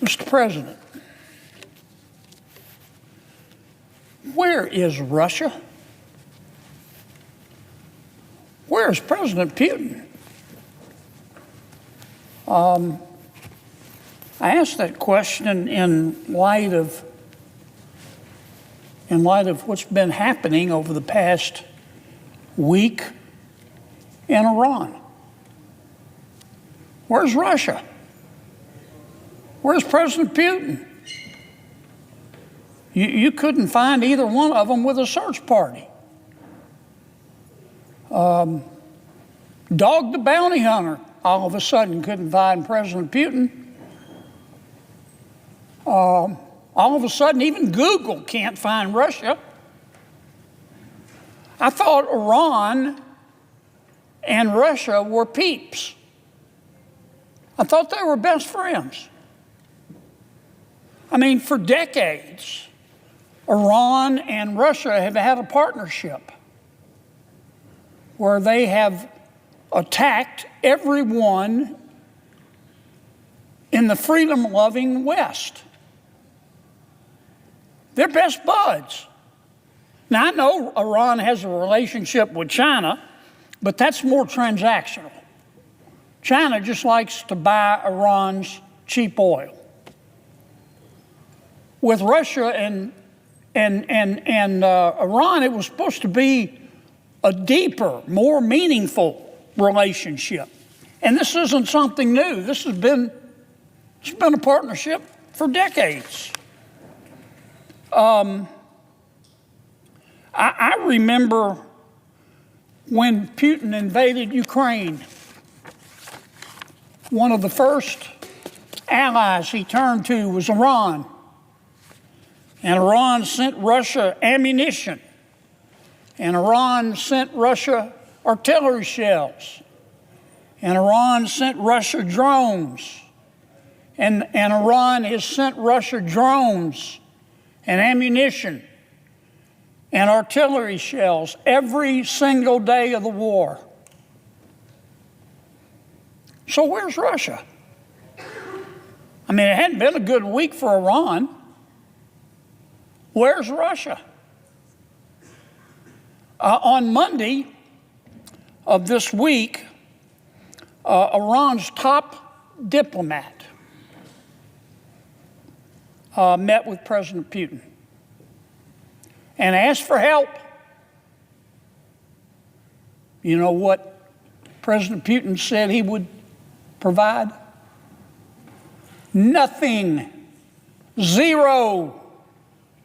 Mr. President, where is Russia? Where is President Putin? I asked that question in light of what's been happening over the past week in Iran. Where's Russia? Where's President Putin? You couldn't find either one of them with a search party. Dog the bounty hunter all of a sudden couldn't find President Putin. All of a sudden, even Google can't find Russia. I thought Iran and Russia were peeps. I thought they were best friends. I mean, for decades, Iran and Russia have had a partnership where they have attacked everyone in the freedom-loving West. They're best buds. Now, I know Iran has a relationship with China, but that's more transactional. China just likes to buy Iran's cheap oil. With Russia and Iran, it was supposed to be a deeper, more meaningful relationship. And this isn't something new. It's been a partnership for decades. I remember when Putin invaded Ukraine, one of the first allies he turned to was Iran. And Iran sent Russia ammunition. And Iran sent Russia artillery shells. And Iran sent Russia drones. And Iran has sent Russia drones and ammunition and artillery shells every single day of the war. So where's Russia? I mean, it hadn't been a good week for Iran. Where's Russia? On Monday of this week, Iran's top diplomat met with President Putin and asked for help. You know what President Putin said he would provide? Nothing. Zero.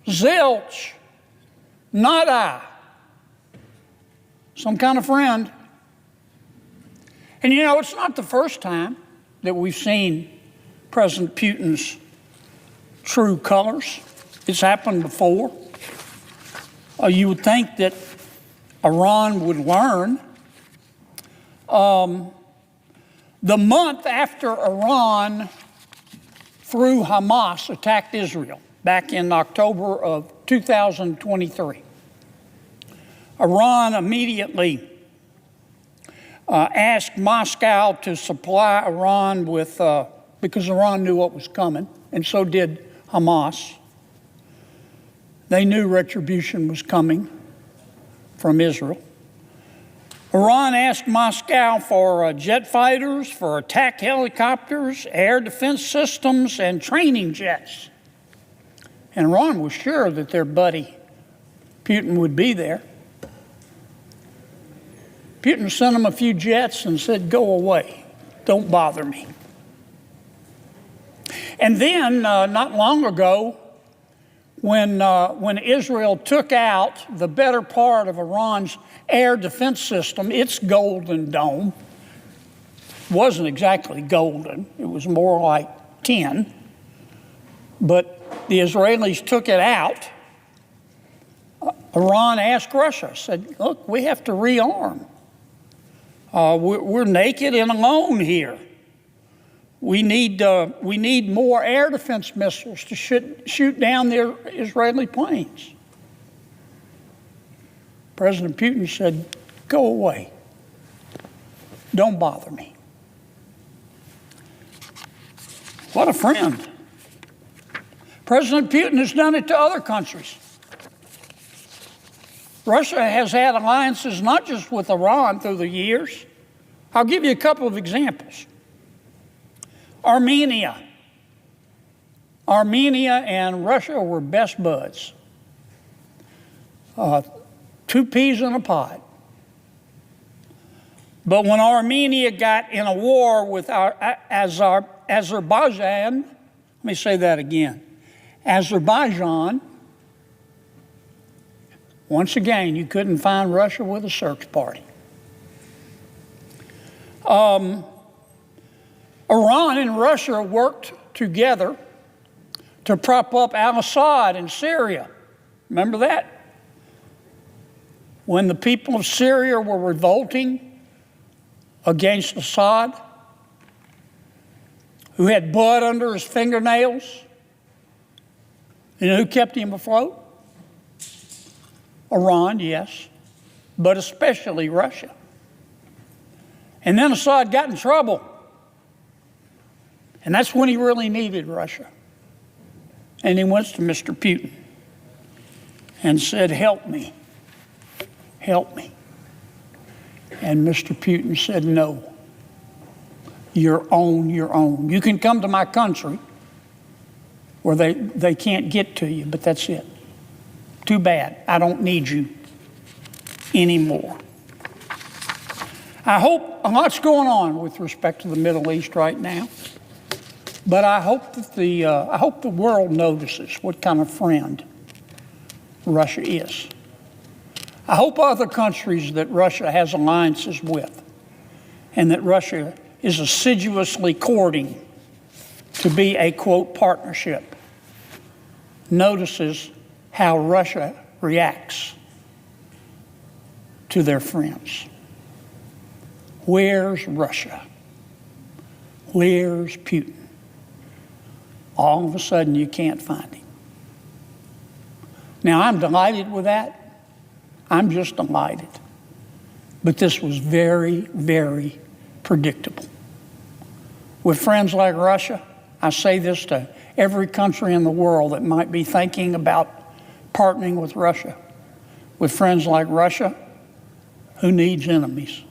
Zilch. Nada. Some kind of friend. And you know, it's not the first time that we've seen President Putin's true colors. It's happened before. You would think that Iran would learn. The month after Iran, through Hamas, attacked Israel back in October of 2023, Iran immediately asked Moscow to supply Iran with, because Iran knew what was coming, and so did Hamas. They knew retribution was coming from Israel. Iran asked Moscow for jet fighters, for attack helicopters, air defense systems, and training jets. And Iran was sure that their buddy Putin would be there. Putin sent them a few jets and said, "Go away, don't bother me." And then, not long ago, when Israel took out the better part of Iran's air defense system, its Golden Dome wasn't exactly golden. It was more like tin. But the Israelis took it out. Iran asked Russia, said, "Look, we have to rearm. We're naked and alone here. We need more air defense missiles to shoot down the Israeli planes." President Putin said, "Go away. Don't bother me." What a friend. President Putin has done it to other countries. Russia has had alliances not just with Iran through the years. I'll give you a couple of examples. Armenia. Armenia and Russia were best buds. 2 peas in a pod. But when Armenia got in a war with Azerbaijan, let me say that again. Azerbaijan, once again, you couldn't find Russia with a search party. Iran and Russia worked together to prop up al-Assad in Syria. Remember that? When the people of Syria were revolting against Assad, who had blood under his fingernails, you know who kept him afloat? Iran, yes, but especially Russia. And then Assad got in trouble. And that's when he really needed Russia. And he went to Mr. Putin and said, help me, help me. And Mr. Putin said, no, you're on your own. You can come to my country where they can't get to you, but that's it. Too bad, I don't need you anymore. I hope a lot's going on with respect to the Middle East right now, but I hope that the world notices what kind of friend Russia is. I hope other countries that Russia has alliances with and that Russia is assiduously courting to be a, quote, partnership, notices how Russia reacts to their friends. Where's Russia? Where's Putin? All of a sudden, you can't find him. Now, I'm delighted with that. I'm just delighted. But this was very, very predictable. With friends like Russia, I say this to every country in the world that might be thinking about partnering with Russia. With friends like Russia, who needs enemies?